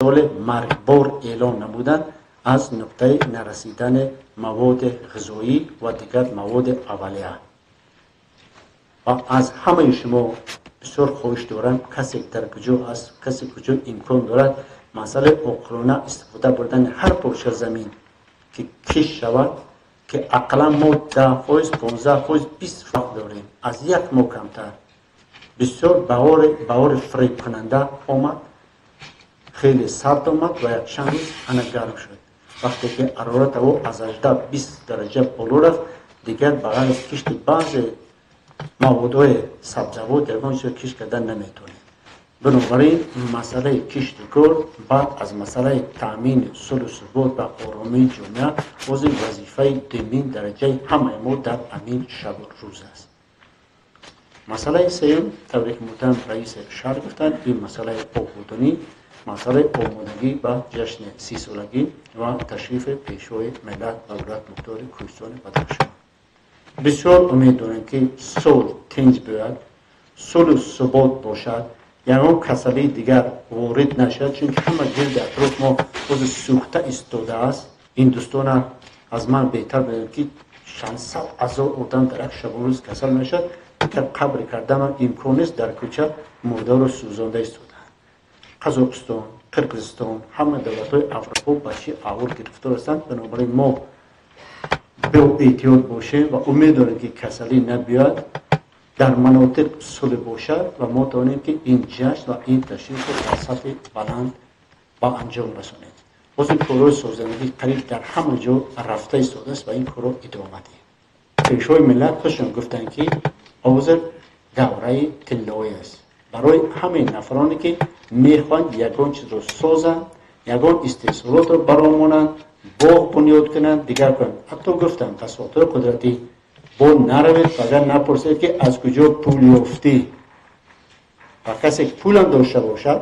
سال مرگبار اعلام نمودند از نقطه نرسیدن مواد غذایی و دیگر مواد اولیه. و از همه شما بسیار خواهش دارم کسی در کجا است، کسی کجا امکان دارد مسئله عقلانه استفاده بردن هر پارچه زمین که کش شود که اقلا ما 10%، 15%، 20% داریم، از یک ماه کمتر. بسیار بهار فریب کننده آمد، خیلی سرد آمد و یک چند روز انا گرم شد. وقتی که حرارت هوا از 18-20 درجه بالا رفت دیگر بغیر از کشت بعض موادهای سبزوات یگان چیز کشت کردن نمیتونه. بنابراین مسئله کشت کار بعد از مسئله تامین صلح و ثبات و آرامی جامعه از وظیفه دومین درجه همه ما در امین شب و روز است. مسئله سوم طوری که محترم رئیس شهر گفتند این مسئله آبادانی، مسئله آمادگی به جشن 30 سالگی و تشریف پیشوای ملت و ولایت مختار کوهستان بدخشان. بسیار امید دارم که صلح تنج بیاید، صلح و ثبات باشد، یگان کسلی دیگر وارد نشد، چون که همه گرد اطراف ما باز سوخته ایستاده است. این دوستان از من بهتر بدانند که چند صد هزار آدم در یک شب و روز کسل نشد که قبر کردن امکان است. در کوچه مرده را سوزانده ایستادند. قزاقستان، قرقیزستان، همه دولت‌های اروپا بچه اول گرفتار هستند. بنابراین ما به احتیاط باشیم و امید داریم که کسلی نبیاد، در مناطق صلح باشد و ما دانیم که این جشن و این تشریف رو در سطح بلند با انجام رسانید. باز این کارهای سازندگی قریب در همه جا رفته ایستاده است و این کارها ادامه دهید. پیشوای ملت خودشون گفتن که حاضر دوره طلایی است برای همه نفرانی که میخوان یگان چیز رو سازند، یگان استحصالات رو برامونند، باغ بنیاد کنند، دیگر کنند. حتی گفتم تصادف قدرتی با نروید اگر نپرسید که از کجا پول یافتی. و کسی که پول هم داشته باشد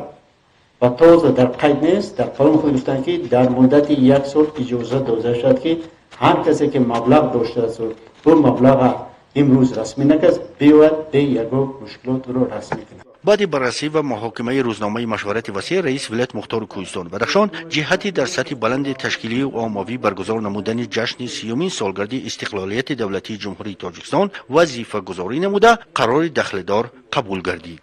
و تازه در قید نیست، در قانون خود گفتن که در مدت 1 سال اجازه داده شد که هر کسی که مبلغ داشته است و مبلغ امروز رسمی نکرد بیاید به یگان مشکلات رو رسمی کنید. بعد بررسی و محاکمه روزنامه مشورت وسیع، رئیس ولایت مختار کوهستان بدخشان جهتی در سطح بلند تشکیلی و عمومی برگزار نمودن جشن 30مین سالگرد استقلالیت دولتی جمهوری تاجیکستان وظیفه گذاری نموده قرار دخلدار قبول گردید.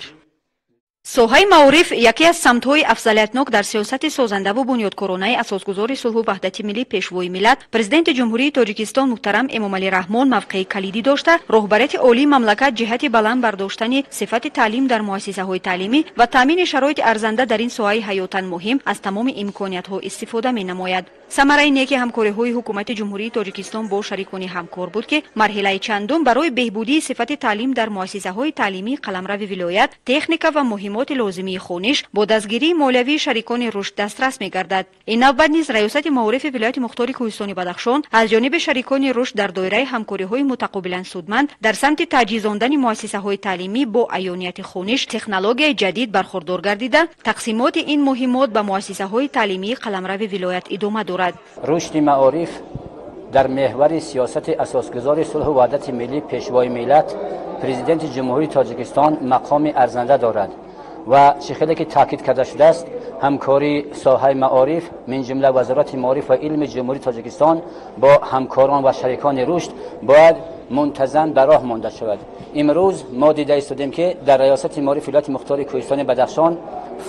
соҳаи маориф яке аз самтҳои афзалиятнок дар сиёсати созанда ву бунёдкоронаи асосгузори сулҳу ваҳдати миллӣ пешвои миллат президенти ҷумҳурии тоҷикистон муҳтарам эмомалӣ раҳмон мавқеи калидӣ дошта роҳбарияти олии мамлакат ҷиҳати баланд бардоштани сифати таълим дар муассисаҳои таълимӣ ва таъмини шароити арзанда дар ин соҳаи ҳаётан муҳим аз тамоми имкониятҳо истифода менамояд. самараи неки ҳамкориҳои ҳукумати ҷумҳурии тоҷикистон бо шарикони ҳамкор буд ки марҳилаи чандум барои беҳбудии сифати таълим дар муассисаҳои таълимии қаламрави вилоят, техника ва муҳимоти лозимии хониш бо дастгирии молиявии шарикони рушд дастрас мегардад. ин навбат низ раёсати маорифи вилояти мухтори кӯҳистони бадахшон аз ҷониби шарикони рушд дар доираи ҳамкориҳои мутақобилан судманд дар самти таҷҳизондани муассисаҳои таълимӣ бо аёнияти хониш, технологияи ҷадид бархурдор гардида тақсимоти ин муҳимот ба муассисаҳои таълимии қаламрави вилоят идома дорад. رشد معارف در محور سیاست اساسگذار صلح و وحدت ملی پیشوای ملت پرزیدنت جمهوری تاجیکستان مقام ارزنده دارد و چه که تاکید کرده شده است همکاری ساحه معارف من جمله وزارت معارف و علم جمهوری تاجیکستان با همکاران و شریکان رشد باید منتظم در راه مانده شود. امروز ما دیده ایستادیم که در ریاست معارف ولایت مختار کوهستان بدخشان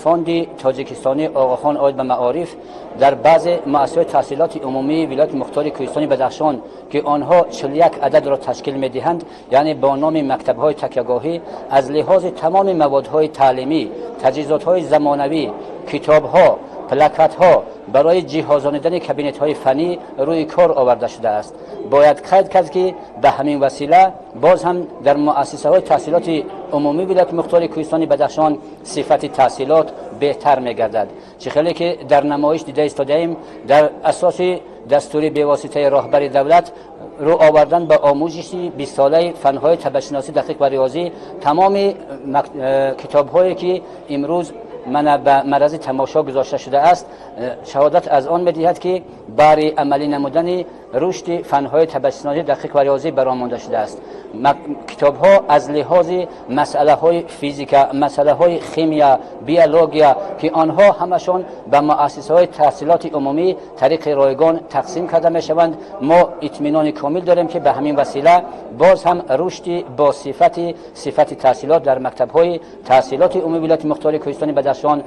فوند تاجیکستانی آقاخان عاید به معارف در بعض مؤسسات تحصیلات عمومی ولایت مختار کوهستان بدخشان که آنها 41 عدد را تشکیل می‌دهند، یعنی با نام مکتب‌های تکیه‌گاهی، از لحاظ تمام موادهای تعلیمی، تجهیزات‌های زمانوی، کتاب‌ها، پلاکت‌ها برای جهازاندن کابینت‌های فنی روی کار آورده شده است. باید قید کرد که به همین وسیله باز هم در مؤسسه‌های تحصیلات عمومی ولایت مختار کوهستان بدخشان صفت تحصیلات بهتر می‌گردد. چه خیلی که در نمایش دیده ایستاده‌ایم در اساس دستور به واسطه راهبر دولت رو آوردن به آموزش 20 ساله فن‌های طبع‌شناسی، دقیق و ریاضی، تمام کتاب‌هایی که امروز من به معرض تماشا گذاشته شده است شهادت از آن می‌دهد که برای عملی نمودن رشد فن‌های تبسمی دقیق و ریاضی برآورده شده است. کتاب‌ها از لحاظ مسئله‌های فیزیک، مسئله‌های شیمیا، بیولوژیا که آنها همشون به مؤسسه‌های تحصیلات عمومی طریق رایگان تقسیم کرده می‌شوند، ما اطمینان کامل داریم که به همین وسیله باز هم رشد با صفت تحصیلات در مکتب‌های تحصیلات عمومی ولایت مختار کوهستان بدخشان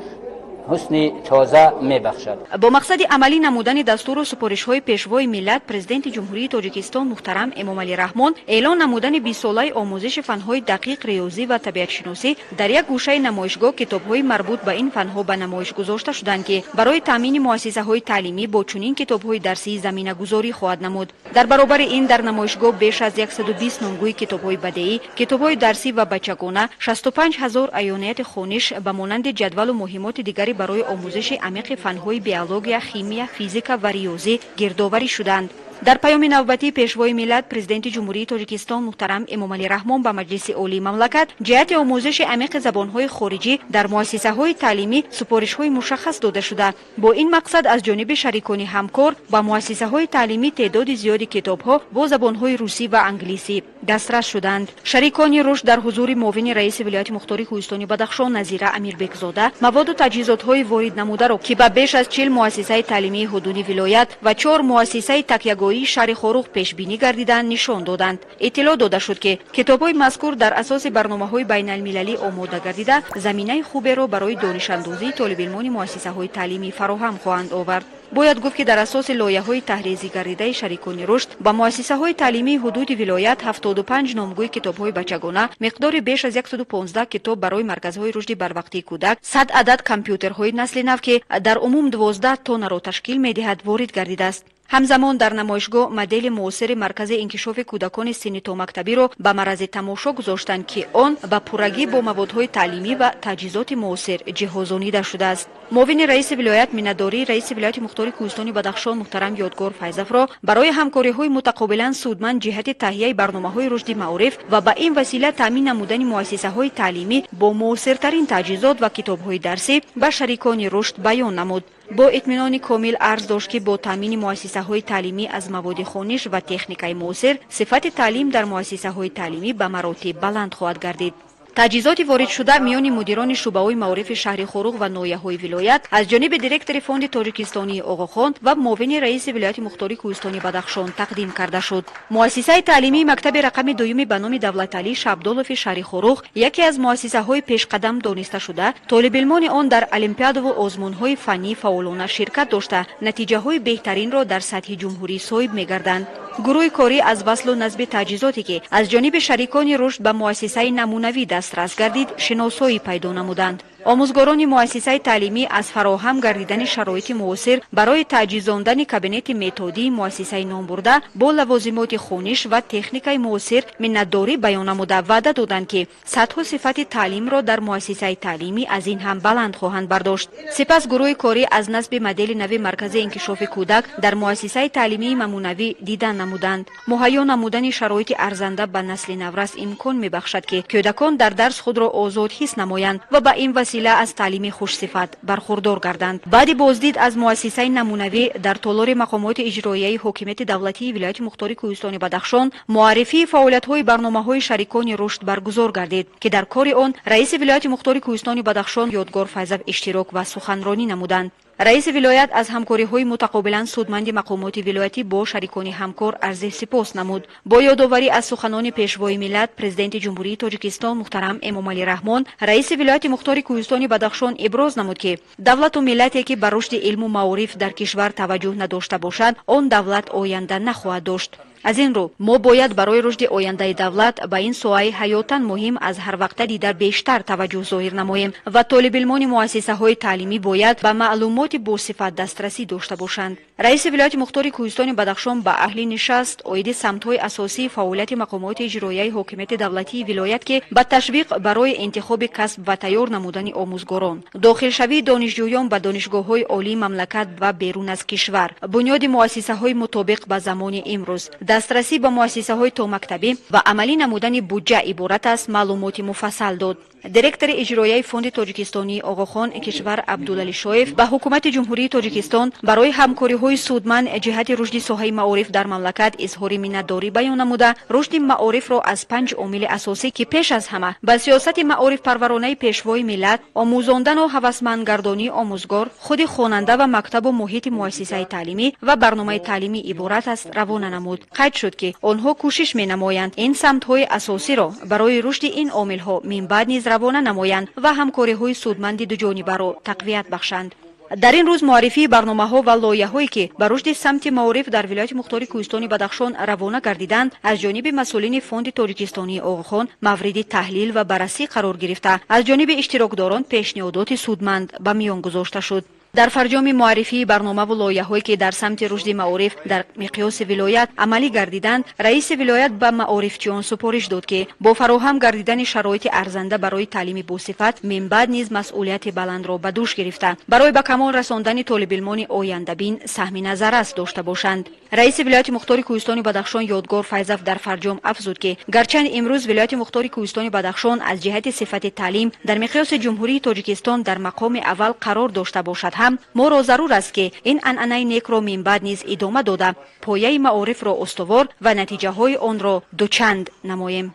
حسن تازه میبخشد. با مقصد عملی نمودن دستور و سپارش‌های پیشوای ملت، پرزیدنت جمهوری تاجیکستان محترم امامعلی رحمان اعلان نمودن 20 ساله آموزش فن‌های دقیق ریاضی و طبیعت شناسی در یک گوشه نمایشگاه کتاب‌های مربوط به این فن‌ها به نمایش گذاشته شدند که برای تامین مؤسسه‌های تعلیمی با چنین کتاب‌های درسی زمینه‌گذاری خواهد نمود. در برابر این در نمایشگاه بیش از 120 نامگوی کتاب‌های بدیعی، کتاب‌های درسی و بچگانه، 65000 عیانیت خوانش به مانند جدول و مهمات دیگر برای آموزش عمیق فن‌های بیولوژی، شیمی، فیزیک و ریاضی گردآوری شدند. در پیام نوبتی پیشوای ملت پرزیدنت جمهوری تاجیکستان محترم امامعلی رحمان به مجلس عالی مملکت جهت آموزش عمیق زبان‌های خارجی در مؤسسه‌های تعلیمی سپارش‌های مشخص داده شده. با این مقصد از جانب شریکان همکار با مؤسسه‌های تعلیمی تعداد زیادی کتاب‌ها با زبان‌های روسی و انگلیسی دسترس شدند. شریکان رشد در حضور معاون رئیس ولایت مختار کوهستان بدخشان نظیره امیربکزاده مواد و تجهیزات‌های وارد نموده را که به بیش از 40 مؤسسه تعلیمی حدودی ولایت و 4 مؤسسه تکیه‌گاهی شهر خاروق پیش بینی گردیدن نشان دادند. اطلاع داده شد که کتاب‌های مذکور در اساس برنامه‌های بین‌المللی آماده گردیده زمینه خوبی را برای دانش اندوزی طالب علمان مؤسسه‌های تعلیمی فراهم خواهند آورد. باید گفت که در اساس لایحه‌های تحریزی گردیده شریکان رشد با مؤسسه‌های تعلیمی حدود ولایت 75 نامگوی کتاب‌های بچگانه، مقدار بیش از 115 کتاب برای مرکزهای رشد بروقتی کودک، 100 عدد کامپیوترهای نسل نو که در عموم 12 تن را تشکیل می‌دهد وارد گردیده است. همزمان در نمایشگاه مدل معاصر مرکز انکشاف کودکان سنی تا مکتبی را به معرض تماشا گذاشتند که آن به پرگی با موادهای تعلیمی و تجهیزات معاصر جهازانیده شده است. معاون رئیس ولایت مینتداری رئیس ولایت مختار کوهستان بدخشان محترم یادگار فیض‌افرا را برای همکاری‌های متقابلا سودمند جهت تهیه برنامه‌های رشد معارف و به این وسیله تامین نمودن مؤسسه‌های تعلیمی با معاصرترین تجهیزات و کتاب‌های درسی به شریکان رشد بیان نمود. با اطمینان کامل عرض داشت که با تامین مؤسسه‌های تعلیمی از مواد خوانش و تکنیک‌های معاصر، صفت تعلیم در مؤسسه‌های تعلیمی به مراتب بلند خواهد گردید. تجهیزات وارد شده میان مدیران شعبه‌های معارف شهر خاروق و ناحیه‌های ولایت از جانب دیرکتور فوند تاجیکستانی آقاخان و معاون رئیس ولایت مختار کوهستان بدخشان تقدیم کرده شد. مؤسسه تعلیمی مکتب رقم دوم به نام دولت علی شعبدالوف شهر خاروق یکی از مؤسسه‌های پیشقدم دانسته شده، طالب علمان آن در المپیاد و آزمون‌های فنی فعالانه شرکت داشته نتیجه‌های بهترین را در سطح جمهوری صاحب می‌گردند. گروه کاری از وصل و نصب تجهیزاتی که از جانب شریکان رشد به مؤسسه نمونوی دسترس گردید شناسایی پیدا نمودند. آموزگاران مؤسسه تعلیمی از فراهم گردیدن شرایط معاصر برای تجهیزاندن کابینت متدی مؤسسه نام برده با لوازمات خوانش و تکنیکای معاصر منتداری بیان نموده وعده دادند که سطح و صفت تعلیم را در مؤسسه تعلیمی از این هم بلند خواهند برداشت. سپس گروه کاری از نصب مدل نو مرکز انکشاف کودک در مؤسسه تعلیمی نمونوی دیدن نمودند. مهیا نمودن شرایط ارزنده به نسل نورس امکان میبخشد که کودکان در درس خود را آزاد حس نمایند و به این وسیله از تعلیم خوش صفت برخوردار گردند. بعد بازدید از مؤسسه نمونوی در تالار مقامات اجرایی حکومت دولتی ولایت مختار کوهستان بدخشان معرفی فعالیت‌های برنامه‌های شریکان رشد برگزار گردید که در کار آن رئیس ولایت مختار کوهستان بدخشان یادگار فیض‌اف اشتراک و سخنرانی نمودند. رئیس ولایت از همکاری‌های متقابلا سودمند مقامات ولایتی با شریکان همکار عرض سپاس نمود. با یادآوری از سخنان پیشوای ملت پرزیدنت جمهوری تاجیکستان محترم امامعلی رحمان رئیس ولایت مختار کوهستان بدخشان ابراز نمود که دولت و ملتی که به رشد علم و معارف در کشور توجه نداشته باشد آن دولت آینده نخواهد داشت. از این رو ما باید برای رشد آینده دولت به این سوای حیاتاً مهم از هر وقت دیگر بیشتر توجه ظاهر نماییم و طالب علمان مؤسسه‌های تعلیمی باید به معلومات با صفت دسترسی داشته باشند. رئیس ولایت مختار کوهستان بدخشان به اهل نشست اوید سمت‌های اساسی فعالیت مقامات اجرایی حاکمیت دولتی ولایت که به تشویق برای انتخاب کسب و تیار نمودن آموزگاران، داخلشوی دانشجویان به دانشگاه‌های عالی مملکت و بیرون از کشور، بنیاد مؤسسه‌های مطابق به زمان امروز، دسترسی به مؤسسه‌های تا مکتبی و عملی نمودن بودجه عبارت است معلومات مفصل داد. دیرکتور اجرایی فوند تاجیکستانی آقاخان کشور عبدالعلی شایف به حکومت جمهوری تاجیکستان برای همکاری‌های سودمند جهت رشد ساحه معارف در مملکت اظهار منتداری بیان نموده، رشد معارف را از 5 عامل اساسی که پیش از همه به سیاست معارف پرورانه پیشوای ملت، آموزاندن و هوسمندگردانی آموزگار، خود خواننده و مکتب و محیط مؤسسه تعلیمی و برنامه تعلیمی عبارت است روانه نمود. قید شد که آنها کوشش می‌نمایند این سمت‌های اساسی را برای رشد این عامل‌ها من بعد نیز روانه نمایند و همکاری‌های سودمند دوجانبه را تقویت بخشند. در این روز معرفی برنامه‌ها و لایحه‌هایی که به رشد سمت معارف در ولایت مختار کوهستان بدخشان روانه گردیدند از جانب مسئولین فوند تاجیکستانی آقاخان مورد تحلیل و بررسی قرار گرفته، از جانب اشتراکداران پیشنهادات سودمند به میان گذاشته شد. در فرجام معرفی برنامه و لایحه‌هایی که در سمت رشد معارف در مقیاس ولایت عملی گردیدند، رئیس ولایت به معارفچیان سپارش داد که با فراهم گردیدن شرایط ارزنده برای تعلیم باصفت من بعد نیز مسئولیت بلند را به دوش گرفته برای به کمال رساندن طالب علمان آینده بین سهم نظر است داشته باشند. رئیس ولایت مختار کوهستان بدخشان یادگار فیض‌اف در فرجام افزود که گرچند امروز ولایت مختار کوهستان بدخشان از جهت صفت تعلیم در مقیاس جمهوری تاجیکستان در مقام اول قرار داشته باشد، هم ما را ضرور است که این عنعنه نیک را من بعد نیز ادامه داده پایه معارف را استوار و نتیجه های آن را دوچند نماییم.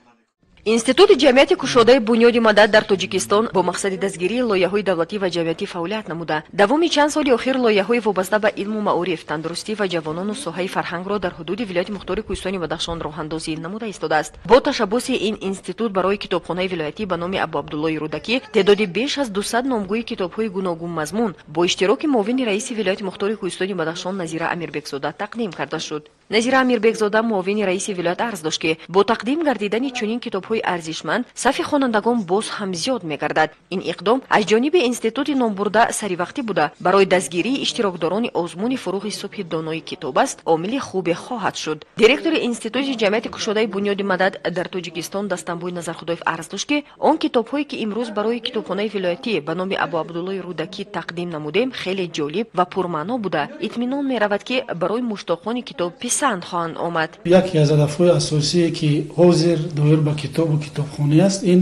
институти ҷамъияти кушодаи бунёди мадад дар тоҷикистон бо мақсади дастгирии лоиҳаҳои давлатӣ ва ҷамъиятӣ фаъолият намуда давоми чанд соли охир лоиҳаҳои вобаста ба илму маориф, тандурустӣ ва ҷавонону соҳаи фарҳангро дар ҳудуди вилояти мухтори кӯҳистони бадахшон роҳандозӣ намуда истодааст. бо ташаббуси ин институт барои китобхонаи вилоятӣ ба номи абу абдуллои рӯдакӣ теъдоди беш аз 200 номгӯи китобҳои гуногун мазмун бо иштироки муовини раиси вилояти мухтори кӯҳистони бадахшон Назира Амирбекзода тақдим карда шуд. Назира Амирбекзода муовини раиси вилоят арз дошт ки бо тақдим гардидани чунин китобҳои арзишманд сафи хонандагон боз ҳам зиёд мегардад. ин иқдом аз ҷониби институти номбурда саривақтӣ буда барои дастгирии иштирокдорони озмуни фурӯғи субҳи донои китоб аст омили хубе хоҳад шуд. Директори институти ҷамъияти кушодаи бунёди мадад дар Тоҷикистон Дастамбой Назархудоев арз дошт ки он китобҳое ки имрӯз барои китобхонаи вилоятӣ ба номи Абу Абдуллои Рӯдакӣ тақдим намудем хеле ҷолиб ва пурмаъно буда итминон меравад ки барои муштоқони китоб писанд хоҳанд омад. яке аз ҳадафҳои асосие ки ҳозир доир ба китобу китобхонӣ аст, ин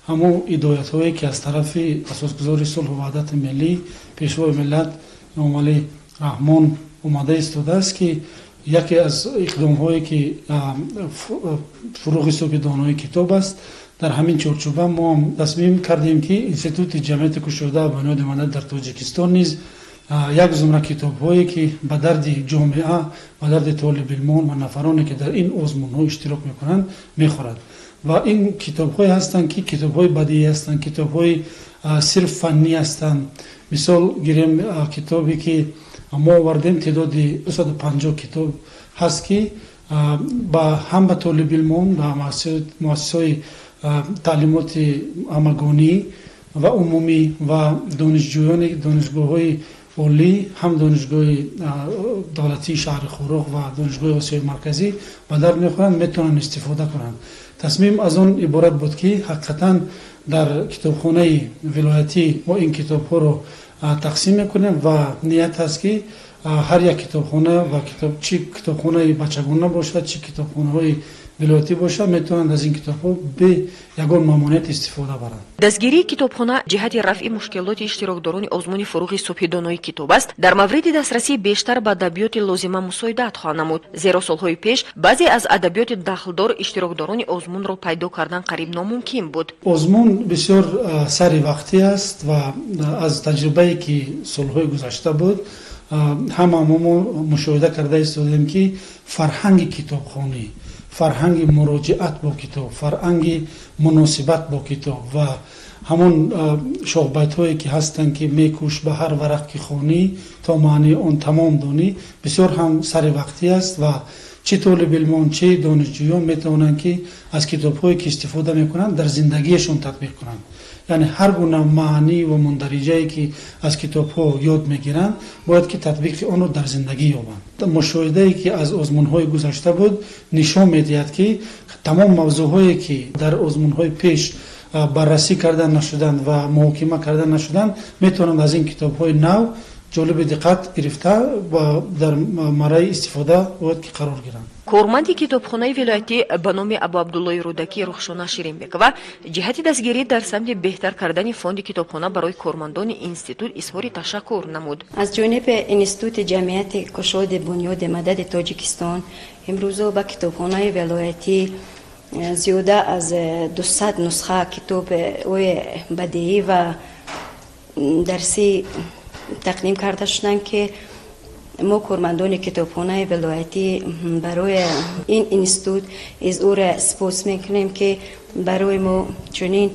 ҳамон идоятҳое ки аз тарафи асосгузори сулҳу ваҳдати миллӣ пешвои миллат Эмомалӣ Раҳмон омада истодааст ки яке аз иқдомҳое ки фурӯғи субҳи донои китоб аст. дар ҳамин чорчӯба мо тасмим кардем ки институти ҷамъияти кушода бунёди мадад дар Тоҷикистон низ як зумра китобҳое ки ба дарди ҷомеа, ба дарди толибилмон ва нафароне ки дар ин озмунҳо иштирок мекунанд мехӯрад. ва ин китобҳое ҳастанд ки китобҳои бадиӣ ҳастанд, китобҳои сирф фаннӣ ҳастанд. мисол гирем китобе ки мо овардем теъдоди 250 китоб ҳаст ки ҳам ба толибилмон ва муассисаҳои таълимоти ҳамагонӣ ва умумӣ ва донишҷӯёни донишгоҳҳои олӣ, ҳам донишгоҳи давлатии шаҳри Хӯрох ва донишгоҳи Осиёи марказӣ ба дард мехӯранд, метавонанд истифода кунанд. тасмим аз он иборат буд ки ҳақиқатан дар китобхонаи вилоятӣ мо ин китобҳоро тақсим мекунем ва ният ҳаст ки ҳар як китобхона ва чӣ китобхонаи бачагона бошад, чӣ китобхонаҳои вилоятӣ бошад, метавонанд аз ин китобҳо бе ягон маъмуният истифода баранд. дастгирии китобхона ҷиҳати рафъи мушкилоти иштирокдорони озмуни фурӯғи субҳи донои китоб аст. дар мавриди дастрасӣ бештар ба адабиёти лозима мусоидат хоҳад намуд, зеро солҳои пеш баъзе аз адабиёти дахлдор иштирокдорони озмунро пайдо кардан қариб номумкин буд. озмун бисёр сари вақтӣ аст ва аз таҷрибае ки солҳои гузашта буд ҳама мо мушоҳида карда истодем ки фарҳанги китобхонӣ, фарҳанги муроҷиат бо китоб, фарҳанги муносибат бо китоб ва ҳамон шоҳбайтҳое ки ҳастанд ки мекӯш ба ҳар варақ ки хонӣ то маънии он тамом донӣ, бисёр ҳам сари вақтӣ аст ва чӣ толибилмон, чӣ донишҷӯён метавонанд ки аз китобҳое ки истифода мекунанд дар зиндагиашон татбиқ кунанд. یعنی هر گونه معنی و مندرجه‌ای که از کتاب‌ها یاد می‌گیرند باید که تطبیق آن را در زندگی یابند. مشاهده‌ای که از آزمون‌های گذشته بود نشان می‌دهد که تمام موضوع‌هایی که در آزمون‌های پیش بررسی کردن نشدند و محاکمه کردن نشدند میتونند از این کتاب‌های نو جالب دقت گرفته و در مرای استفاده باید که قرار گیرند. کارمندی کتابخانه ولایتی به نام ابو عبدالله رودکی رخشانه شیرینبکова جهت دستگیری در سمت بهتر کردن فوند کتابخانه برای کارمندان اینستیتوت اظهار تشکر نمود. از جانب اینستیتوت جمعیت کشاد بنیاد مدد تاجیکستان امروز به کتابخانه ولایتی زیاده از 200 نسخه کتاب بدیهی و درسی تقدیم کرده شدند که ما کارمندان کتابخانه ولایتی برای این اینستیتوت اظهار سپاس میکنیم که برای ما چنین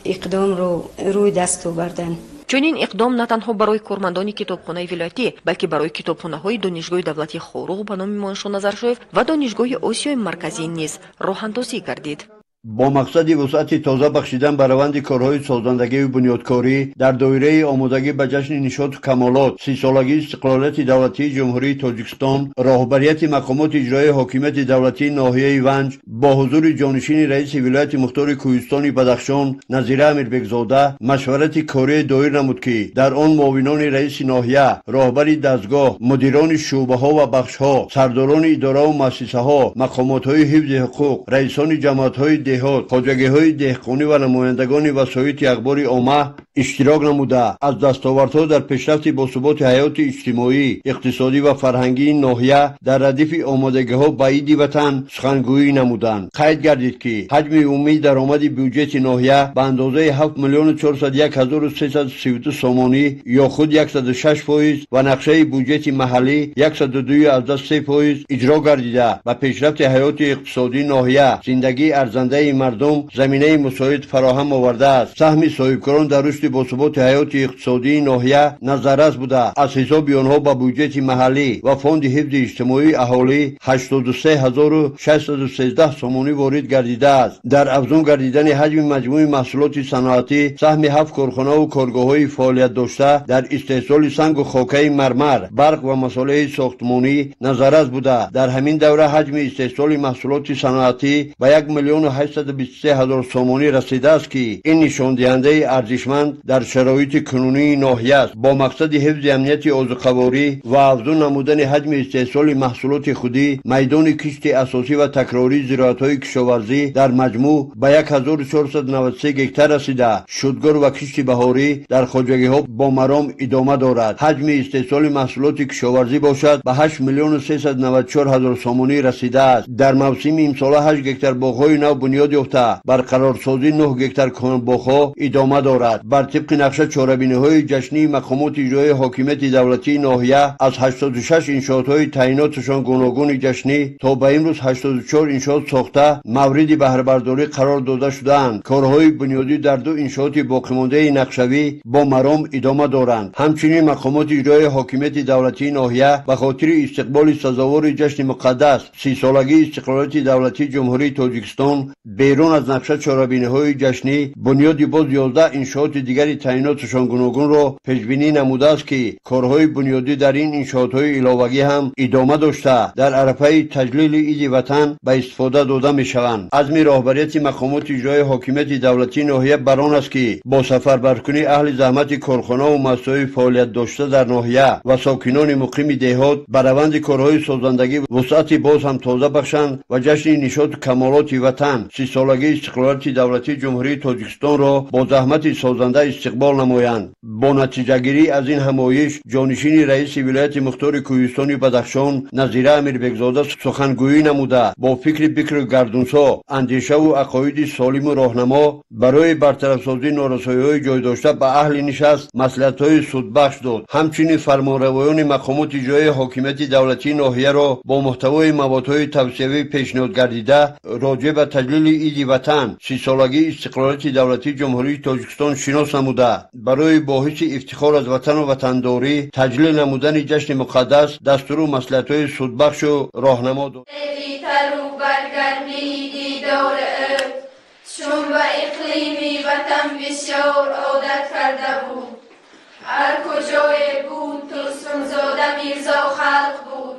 اقدام رو روی دست آوردن. چنین اقدام نه تنها برای کارمندان کتابخانه ولایتی بلکه برای کتابخانه‌های دانشگاه دولتی خاروق به نام مانشو نظرشویف و دانشگاه آسیای مرکزی نیز راه‌اندازی گردید. با مقصد وسعت تازه بخشیدن به روند کارهای سازندگی و بنیادکاری در دایره آمادگی به جشن نشاط و کمالات 30 سالگی استقلالیت دولتی جمهوری تاجیکستان، راهبریت مقامات اجرایی حاکمیت دولتی ناحیه ونج با حضور جانشین رئیس ولایت مختار کوهستان بدخشان نظیره امیربکزاده مشورت کاری دایر نمود که در آن معاونان رئیس ناحیه، راهبر دستگاه، مدیران شعبه ها و بخش ها، سرداران اداره و مؤسسه ها، مقامات های حفظ حقوق، رئیسان جماعت های خواجگی‌های دهقانی و نمایندگان وسایط اخبار عامه اشتراک نموده از دستاوردها در پیشرفت باثبات حیات اجتماعی، اقتصادی و فرهنگی ناحیه در ردیف آمادگی‌ها به عید وطن سخنگویی نمودند. قید گردید که حجم عمومی درآمد بودجه ناحیه به اندازه 7,401,332 سامانی یا خود 106% و نقشه بودجه محلی 102.3% اجرا گردیده و پیشرفت حیات اقتصادی ناحیه زندگی ارزنده مردم زمینه مساعد فراهم آورده است. سهم صاحبکاران در رشد باثبات حیات اقتصادی ناحیه نظررس بوده. از حساب آنها به بودجه محلی و فوند حفظ اجتماعی اهالی 83,613 سامانی وارد گردیده است. در افزون گردیدن حجم مجموع محصولات صنعتی سهم 7 کارخانه و کارگاه‌های فعالیت داشته در استحصال سنگ و خاکه مرمر، برق و مصالح ساختمانی نظررس بوده. در همین دوره حجم استحصال محصولات صنعتی به 1,823,000 سامانی رسیده است که این نشان دهنده ارزشمند در شرایط کنونی ناحیه است. با مقصد حفظ امنیت عضوخواری و افزون نمودن حجم استحصال محصولات خودی، میدان کشت اساسی و تکراری زراعت‌های کشاورزی در مجموع به 1,493 هکتار رسیده. شودگار و کشت بهاری در خواجگی‌ها با مرام ادامه دارد. حجم استحصال محصولات کشاورزی باشد به 8,394,000 سامانی رسیده است. در موسم امسال 8 هکتار باغ‌های نو بنیاد یافته، برقرارسازی 9 هکتار باغ‌ها ادامه دارد. بر طبق نقشه چاره‌بینی‌های جشنی مقامات اجرایی حاکمیت دولتی ناحیه از 86 انشاءات‌های تعییناتشان گوناگون جشنی تا به امروز 84 انشاءات ساخته مورد بهره برداری قرار داده شده‌اند. کارهای بنیادی در 2 انشاءات باقی‌مانده نقشوی با مرام ادامه دارند. همچنین مقامات اجرایی حاکمیت دولتی ناحیه به خاطر استقبال سزاوار جشن مقدس 30 سالگی استقلالیت دولتی جمهوری تاجیکستان بیرون از نقشه چاره‌بینی‌های جشنی بنیادی باز 11 انشاءات دیگری تعییناتشان گوناگون را پیش‌بینی نموده است که کارهای بنیادی در این انشاءات‌های علاوگی هم ادامه داشته در عرفه تجلیل عید وطن به استفاده داده می‌شوند. عزم راهبریت مقامات اجرایی حاکمیت دولتی ناحیه بر آن است که با سفربرکنی اهل زحمت کارخانه و مؤسسه‌های فعالیت داشته در ناحیه و ساکنان مقیم دهات به روند کارهای سازندگی وسعت باز هم تازه بخشند و جشن نشاط کمالات وطن 30 سالگی استقلالیت دولتی جمهوری تاجیکستان را با زحمت سازنده استقبال نمایند. با نتیجه گیری از این همایش جانشین رئیس ولایت مختار کوهستان بدخشان نظیره امیربکزاده سخنگویی نموده با فکر بکر گردونسا، اندیشه و عقاید سالم و راهنما برای برطرف سازی نارسایی‌های جای داشته به اهل نشست مصلحت‌های سودبخش داد. همچنین فرمانروایان مقامات اجرایی حاکمیت دولتی ناحیه را با محتوای موادهای توصیوی پیشنهاد گردیده راجع به تجلیل عید وطن 30 سالگی استقلالیت دولتی جمهوری تاجیکستان شناس نموده برای باعث افتخار از وطن و وطنداری تجلیل نمودن جشن مقدس دستور و مصلحت‌های سودبخش و راهنما داد. چون به اقلیمی وطن بسیار عادت کرده بود. هر کجای بود ترسونزاده میرزا خلق بود،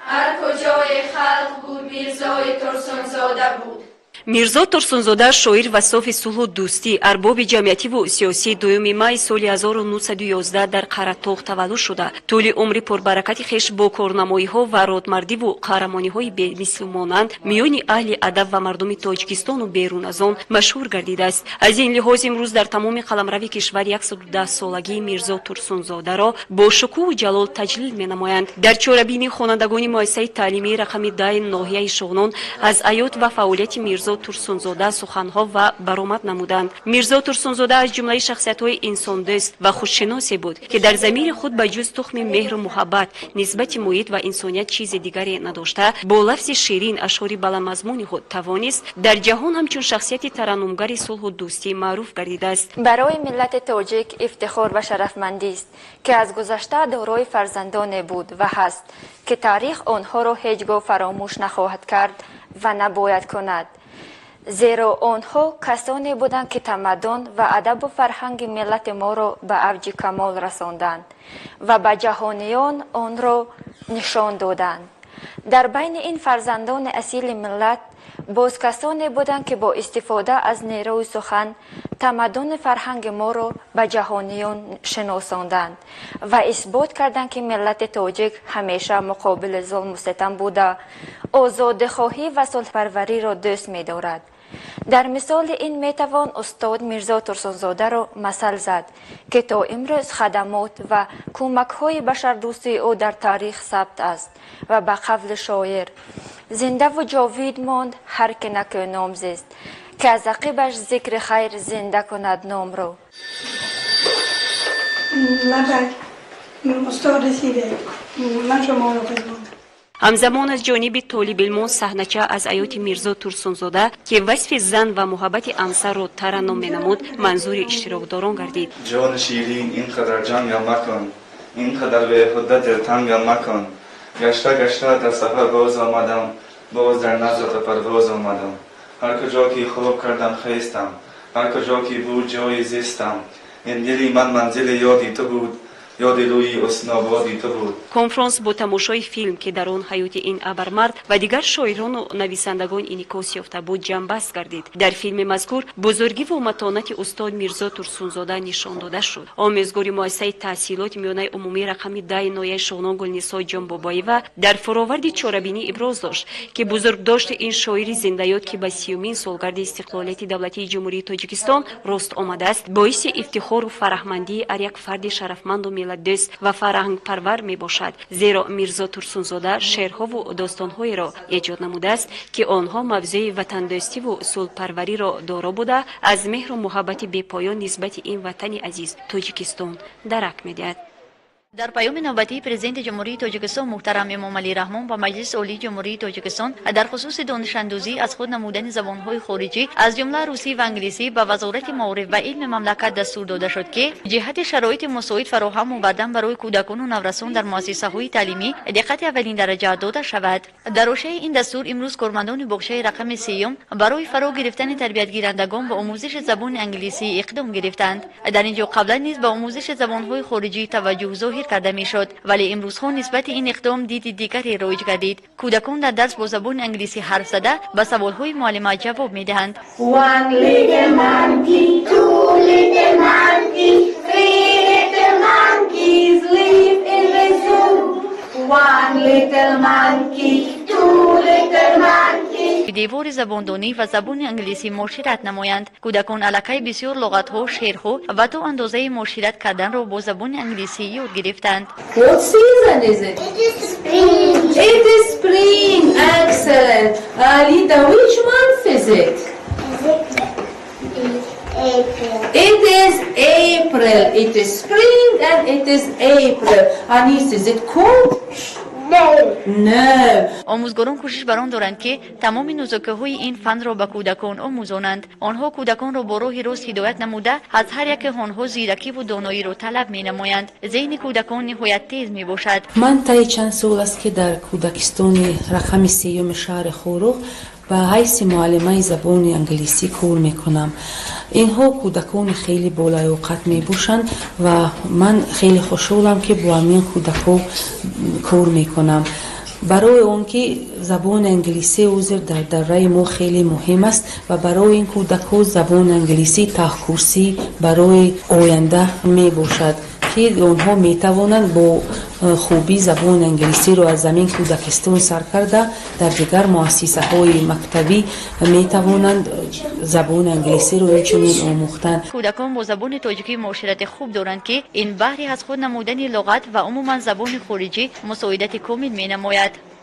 هر کجای خلق بود میرزای ترسونزاده بود. мирзо турсунзода шоир ва софи сулҳу дӯстӣ арбоби ҷамъиятиву сиёсии 2 майи соли 1911 дар қаратоғ таваллуд шуда тӯли умри пурбаракати хеш бо корнамоиҳо ва родмардиву қаҳрамониҳои бемисли монанд миёни аҳли адаб ва мардуми тоҷикистону берун аз он машҳур гардидааст. аз ин лиҳоз имрӯз дар тамоми қаламрави кишвар 110-солагии мирзо турсунзодаро бо шукӯҳу ҷалол таҷлил менамоянд. дар чорабини хонандагони муассисаи таълимии рақами 10 ноҳияи шоҳнон аз ҳаёт ва фаъолияти мирзо турсунзода суханҳо ва баромад намуданд. мирзо турсунзода аз ҷумлаи шахсиятҳои инсондӯст ва худшиносе буд ки дар замири худ ба ҷуз тухми меҳру муҳаббат нисбати муҳит ва инсоният чизи дигаре надошта бо лафзи ширин ашъори баландмазмуни худ тавонист дар ҷаҳон ҳамчун шахсияти тараннумгари сулҳу дӯстӣ маъруф гардидааст. барои миллати тоҷик ифтихор ва шарафмандист ки аз гузашта дорои фарзандоне буд ва ҳаст ки таърих онҳоро ҳеҷ гоҳ фаромӯш нахоҳад кард ва набояд кунад, зеро онҳо касоне буданд ки тамаддун ва адабу фарҳанги миллати моро ба авҷи камол расонданд ва ба ҷаҳониён онро нишон доданд. дар байни ин фарзандони асили миллат боз касоне буданд ки бо истифода аз нерӯи сухан тамаддуни фарҳанги моро ба ҷаҳониён шиносонданд ва исбот карданд ки миллати тоҷик ҳамеша муқобили зулму ситам буда озодихоҳӣ ва сулҳпарвариро дӯст медорад. дар мисоли ин метавон устод мирзо турсунзодаро масал зад ки то имрӯз хадамот ва кӯмакҳои башардӯстии ӯ дар таърих сабт аст ва ба қавли шоир зиндаву ҷовид монд ҳар ки накӯ ном зист ки аз ақибаш зикри хайр зинда кунад номро. ҳамзамон аз ҷониби толибилмон саҳнача аз ҳаёти мирзо турсунзода ки васфи зан ва муҳаббати амсарро тараннум менамуд манзури иштирокдорон гардид. ҷони ширин ин қадар ҷангам макун, ин қадар беҳуда дилтангам макун, гашта гашта дар сафар боз омадам, боз дар назрата парвоз омадам. ҳар куҷо ки хоб кардам хестам, ҳар куҷо ки буд ҷои зистам, ин дили ман манзили ёди ту буд, ёди рӯи уснободи ту буд. конфронс бо тамошои филм ки дар он ҳаёти ин абармард ва дигар шоирону нависандагон инъикос ёфта буд ҷамъбаст гардид. дар филми мазкур бузургиву матонати устод мирзо турсунзода нишон дода шуд. омезгори муассисаи таҳсилоти миёнаи умумии рақами 10 ноҳияи шоҳнон гулнисо ҷонбобоева дар фуроварди чорабинӣ иброз дошт ки бузургдошти ин шоири зиндаёд ки ба 30-умин солгарди истиқлолияти давлатии ҷумҳурии тоҷикистон рост омадааст боиси ифтихору фараҳмандии ҳар як фарди шарафманду миллатдӯст ва фарҳангпарвар мебошад, зеро мирзо турсунзода шеърҳову достонҳоеро эҷод намудааст ки онҳо мавзӯи ватандӯстиву сулҳпарвариро доро буда аз меҳру муҳаббати бепоён нисбати ин ватани азиз тоҷикистон дарак медиҳад. дар паёми навбатӣ президенти ҷумҳурии тоҷикистон муҳтарам эмомалӣ раҳмон ба маҷлиси олии ҷумҳурии тоҷикистон дар хусуси донишандӯзӣ аз худ намудани забонҳои хориҷӣ аз ҷумла русӣ ва англисӣ ба вазорати маориф ва илми мамлакат дастур дода шуд ки ҷиҳати шароити мусоид фароҳаму баъдан барои кӯдакону наврасон дар муассисаҳои таълимӣ диққати аввалин дараҷа дода шавад. дар ошияи ин дастур имрӯз кормандони бохшаи рақами 3 барои фаро гирифтани тарбиятгирандагон ба омӯзиши забони англисӣ иқдом гирифтанд. дар ин ҷо қаблан низ ба омӯзиши забонҳои хориҷӣ таваҷҷӯҳ зоҳир карда мешуд, вале имрӯзҳо нисбати ин иқдом диди дигаре роиҷ гардид. кӯдакон дар дарс бо забони англисӣ ҳарф зада ба саволҳои муаллима ҷавоб медиҳанд. One little monkey, two little monkeys, three little monkeys live in the zoo. One little monkey, two little monkeys. девори забондонӣ ва забони англисӣ муошират намоянд. кӯдакон аллакай бисёр луғатҳо, шеърҳо ва то андозаи муошират карданро бо забони англисӣ ёд гирифтанд. What season is it? It is spring. It is spring. Excellent. Alita, which month is it? April. It is April. It is spring and it is April. Anis, is it cold? No. омӯзгорон кӯшиш бар он доранд ки тамоми нозукиҳои ин фанро ба кӯдакон омӯзонанд. онҳо кӯдаконро бо роҳи рост ҳидоят намуда аз ҳар яке онҳо зиракиву доноиро талаб менамоянд. зеҳни кӯдакон ниҳоят тез мебошад. ман таи чанд сол аст ки дар кӯдакистони рақами 3 шаҳри хорух به حیث معلمه زبان انگلیسی کار میکنم. اینها کودکان خیلی بالای اوقات میباشند و من خیلی خوشحالم که با همین کودکان کار میکنم. برای اون که زبان انگلیسی اوزر در دره ما خیلی مهم است و برای این کودکان زبان انگلیسی تخصصی برای آینده می باشد که اونها می توانند با خوبی زبان انگلیسی رو از زمین کودکستان سر کرده در دیگر مؤسسه های مکتبی می توانند زبان انگلیسی رو همچنین آموختن. کودکان با زبان تاجیکی معاشرت خوب دارند که این بحری از خود نمودن لغت و عموما زبان خارجی مساعدت کامل می نماید.